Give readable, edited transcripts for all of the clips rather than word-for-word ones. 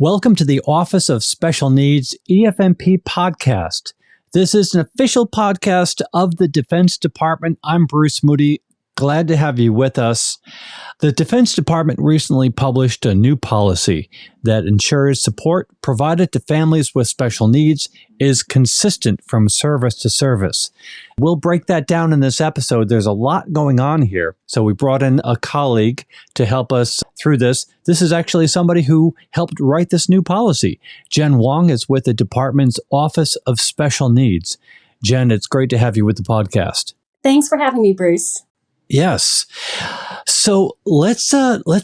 Welcome to the Office of Special Needs EFMP podcast. This is an official podcast of the Defense Department. I'm Bruce Moody. Glad to have you with us. The Defense Department recently published a new policy that ensures support provided to families with special needs is consistent from service to service. We'll break that down in this episode. There's a lot going on here. So we brought in a colleague to help us through this. This is actually somebody who helped write this new policy. Jen Wong is with the department's Office of Special Needs. Jen, it's great to have you with the podcast. Thanks for having me, Bruce. Yes. So let's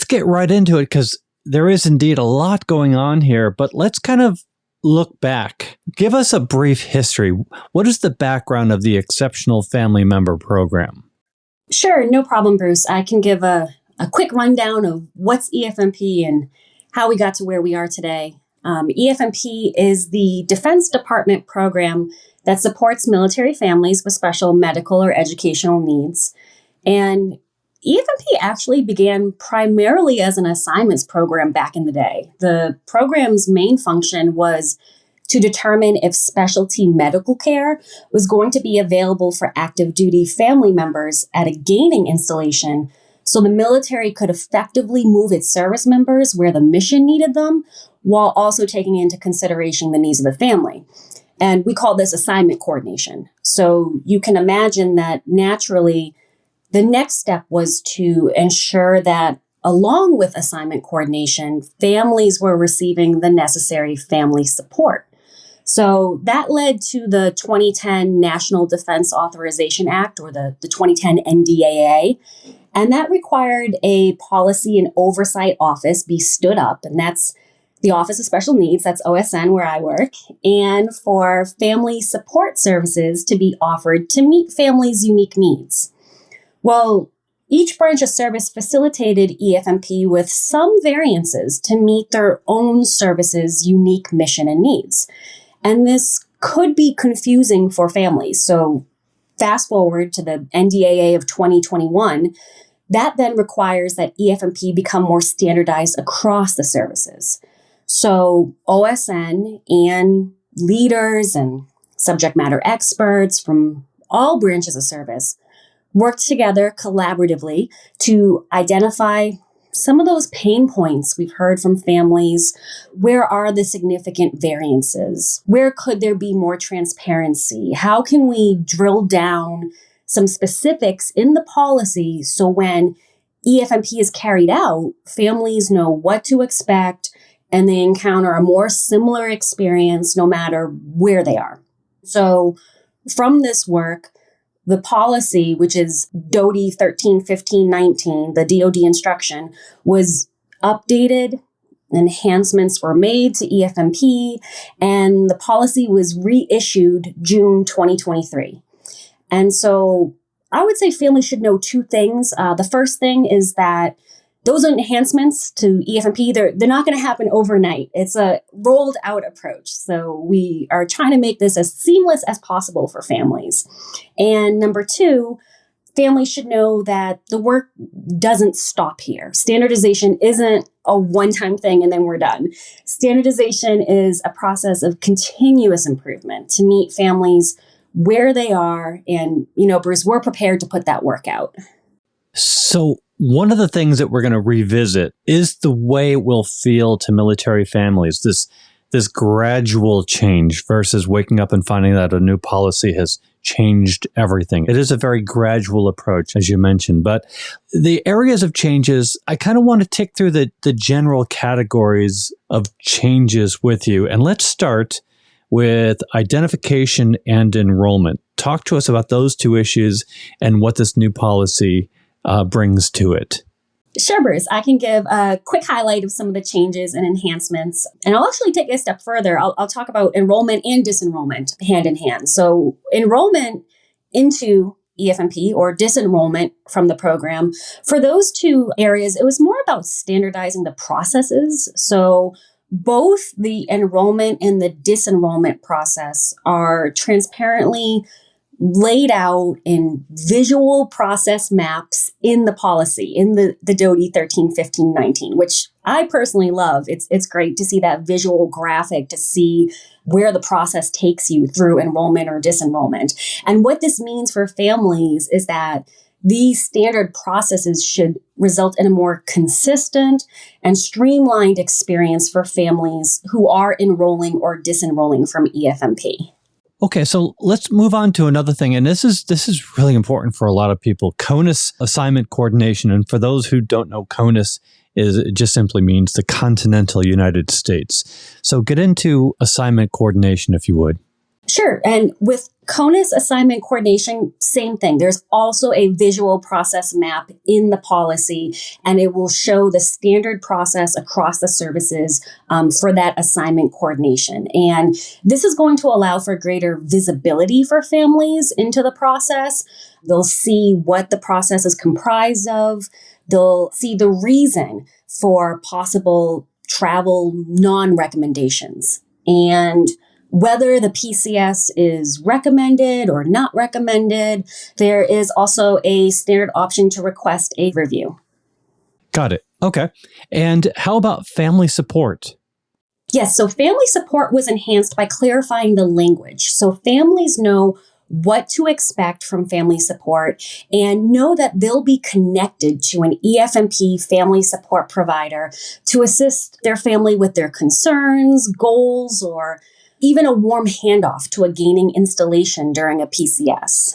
get right into it because there is indeed a lot going on here, but let's kind of look back. Give us a brief history. What is the background of the Exceptional Family Member Program? Sure, no problem, Bruce. I can give a quick rundown of what's EFMP and how we got to where we are today. EFMP is the Defense Department program that supports military families with special medical or educational needs. And EFMP actually began primarily as an assignments program back in the day. The program's main function was to determine if specialty medical care was going to be available for active duty family members at a gaining installation so the military could effectively move its service members where the mission needed them while also taking into consideration the needs of the family. And we call this assignment coordination. So you can imagine that naturally, the next step was to ensure that, along with assignment coordination, families were receiving the necessary family support. So that led to the 2010 National Defense Authorization Act, or the 2010 NDAA, and that required a policy and oversight office be stood up, and that's the Office of Special Needs, that's OSN where I work, and for family support services to be offered to meet families' unique needs. Well, each branch of service facilitated EFMP with some variances to meet their own service's unique mission and needs. And this could be confusing for families. So fast forward to the NDAA of 2021, that then requires that EFMP become more standardized across the services. So OSN and leaders and subject matter experts from all branches of service worked together collaboratively to identify some of those pain points we've heard from families. Where are the significant variances? Where could there be more transparency? How can we drill down some specifics in the policy so when EFMP is carried out, families know what to expect and they encounter a more similar experience no matter where they are? So from this work, the policy, which is DOD 131519, the DOD instruction, was updated, enhancements were made to EFMP, and the policy was reissued June 2023. And so I would say families should know two things. The first thing is that those enhancements to EFMP, they're not going to happen overnight. It's a rolled out approach. So we are trying to make this as seamless as possible for families. And number two, families should know that the work doesn't stop here. Standardization isn't a one-time thing and then we're done. Standardization is a process of continuous improvement to meet families where they are. And, Bruce, we're prepared to put that work out. So one of the things that we're going to revisit is the way it will feel to military families, this gradual change versus waking up and finding that a new policy has changed everything. It is a very gradual approach, as you mentioned. But the areas of changes, I kind of want to tick through the general categories of changes with you. And let's start with identification and enrollment. Talk to us about those two issues and what this new policy brings to it. Sure, Bruce. I can give a quick highlight of some of the changes and enhancements. And I'll actually take it a step further. I'll talk about enrollment and disenrollment hand in hand. So enrollment into EFMP or disenrollment from the program, for those two areas, it was more about standardizing the processes. So both the enrollment and the disenrollment process are transparently laid out in visual process maps in the policy, in the DOTI 131519, which I personally love. It's great to see that visual graphic to see where the process takes you through enrollment or disenrollment. And what this means for families is that these standard processes should result in a more consistent and streamlined experience for families who are enrolling or disenrolling from EFMP. Okay, so let's move on to another thing, and this is really important for a lot of people. CONUS assignment coordination, and for those who don't know, CONUS it just simply means the continental United States. So get into assignment coordination, if you would. Sure. And with CONUS assignment coordination, same thing. There's also a visual process map in the policy, and it will show the standard process across the services for that assignment coordination. And this is going to allow for greater visibility for families into the process. They'll see what the process is comprised of. They'll see the reason for possible travel non-recommendations, and whether the PCS is recommended or not recommended. There is also a standard option to request a review. Got it. Okay. And how about family support? Yes, so family support was enhanced by clarifying the language. So families know what to expect from family support and know that they'll be connected to an EFMP family support provider to assist their family with their concerns, goals, or even a warm handoff to a gaining installation during a PCS.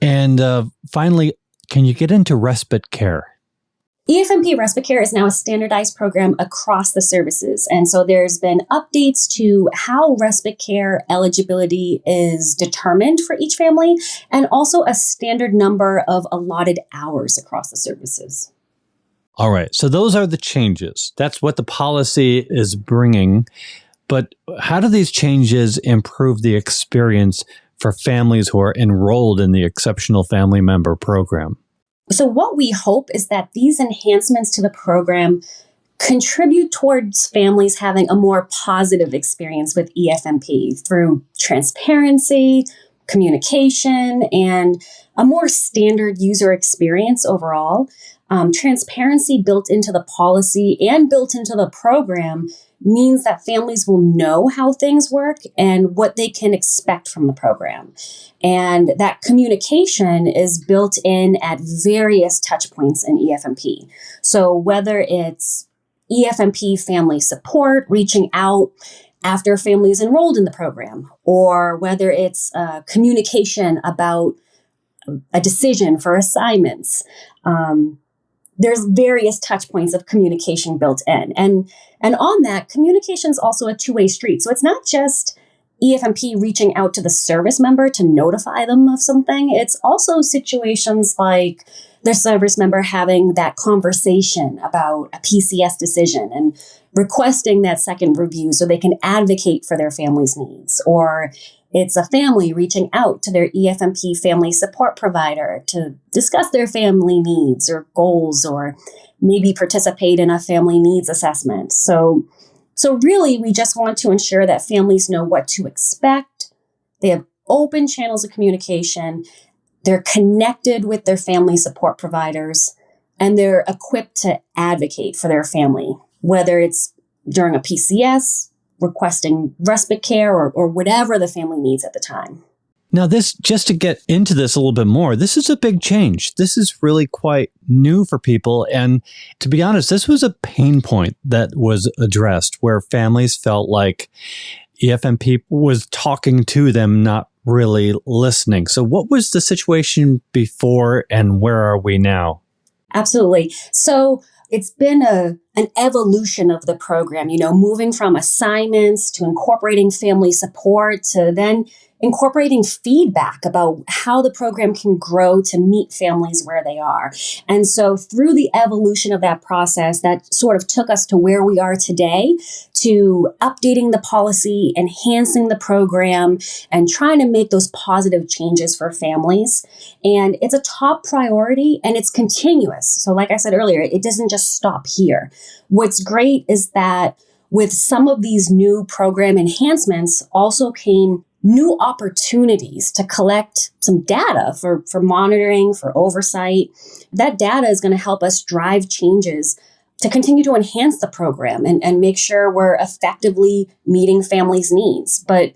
And finally, can you get into respite care? EFMP Respite Care is now a standardized program across the services. And so there's been updates to how respite care eligibility is determined for each family, and also a standard number of allotted hours across the services. All right. So those are the changes. That's what the policy is bringing. But how do these changes improve the experience for families who are enrolled in the Exceptional Family Member Program? So what we hope is that these enhancements to the program contribute towards families having a more positive experience with EFMP through transparency, communication, and a more standard user experience overall. Transparency built into the policy and built into the program means that families will know how things work and what they can expect from the program. And that communication is built in at various touch points in EFMP. So whether it's EFMP family support, reaching out after families enrolled in the program, or whether it's communication about a decision for assignments, there's various touch points of communication built in. And on that, communication is also a two-way street. So it's not just EFMP reaching out to the service member to notify them of something. It's also situations like their service member having that conversation about a PCS decision and requesting that second review so they can advocate for their family's needs. Or it's a family reaching out to their EFMP family support provider to discuss their family needs or goals, or maybe participate in a family needs assessment. So really, we just want to ensure that families know what to expect. They have open channels of communication. They're connected with their family support providers, and they're equipped to advocate for their family, whether it's during a PCS, requesting respite care, or whatever the family needs at the time. Now, this, just to get into this a little bit more, this is a big change. This is really quite new for people. And to be honest, this was a pain point that was addressed where families felt like EFMP was talking to them, not really listening. So what was the situation before and where are we now? Absolutely. So it's been an evolution of the program, moving from assignments to incorporating family support to then incorporating feedback about how the program can grow to meet families where they are. And so through the evolution of that process, that sort of took us to where we are today, to updating the policy, enhancing the program, and trying to make those positive changes for families. And it's a top priority and it's continuous. So like I said earlier, it doesn't just stop here. What's great is that with some of these new program enhancements also came new opportunities to collect some data for monitoring, for oversight. That data is going to help us drive changes to continue to enhance the program and make sure we're effectively meeting families' needs. But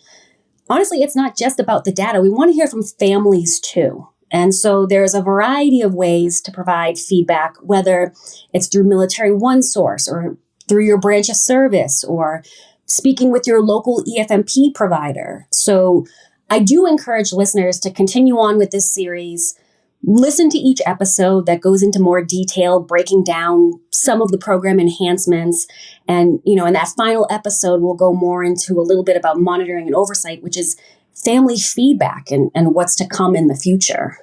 honestly, it's not just about the data. We want to hear from families too. And so there's a variety of ways to provide feedback, whether it's through MilitaryOneSource or through your branch of service or speaking with your local EFMP provider. So I do encourage listeners to continue on with this series. Listen to each episode that goes into more detail, breaking down some of the program enhancements. And, in that final episode, we'll go more into a little bit about monitoring and oversight, which is family feedback and what's to come in the future.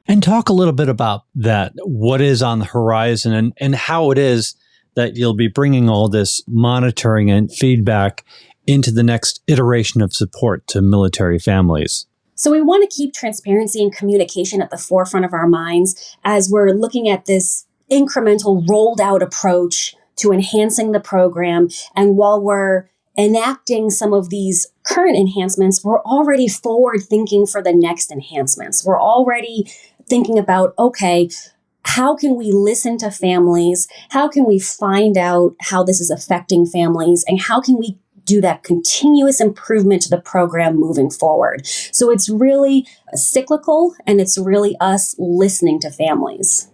And talk a little bit about that, what is on the horizon and how it is that you'll be bringing all this monitoring and feedback into the next iteration of support to military families. So we want to keep transparency and communication at the forefront of our minds as we're looking at this incremental rolled out approach to enhancing the program. And while we're enacting some of these current enhancements, we're already forward thinking for the next enhancements. We're already thinking about, okay, how can we listen to families? How can we find out how this is affecting families? And how can we do that continuous improvement to the program moving forward? So it's really cyclical, and it's really us listening to families.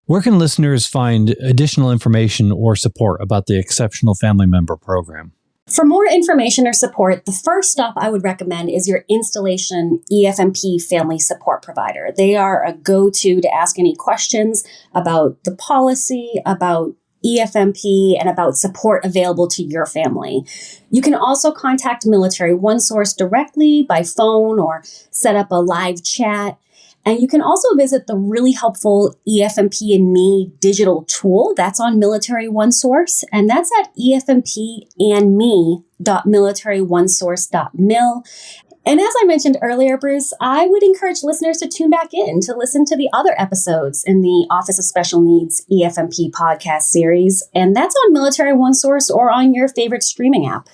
Where can listeners find additional information or support about the Exceptional Family Member Program? For more information or support, the first stop I would recommend is your installation EFMP family support provider. They are a go-to to ask any questions about the policy, about EFMP, and about support available to your family. You can also contact MilitaryOneSource directly by phone or set up a live chat. And you can also visit the really helpful EFMP and Me digital tool. That's on MilitaryOneSource, and that's at EFMPandme.MilitaryOneSource.mil. And as I mentioned earlier, Bruce, I would encourage listeners to tune back in to listen to the other episodes in the Office of Special Needs EFMP podcast series. And that's on MilitaryOneSource or on your favorite streaming app.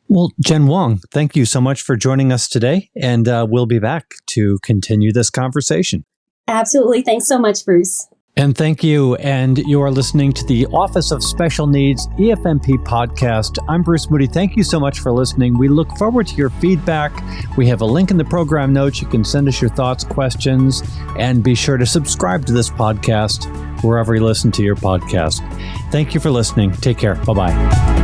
Well, Jen Wong, thank you so much for joining us today, and we'll be back to continue this conversation. Absolutely. Thanks so much, Bruce. And thank you. And you are listening to the Office of Special Needs EFMP podcast. I'm Bruce Moody. Thank you so much for listening. We look forward to your feedback. We have a link in the program notes. You can send us your thoughts, questions, and be sure to subscribe to this podcast wherever you listen to your podcast. Thank you for listening. Take care. Bye-bye.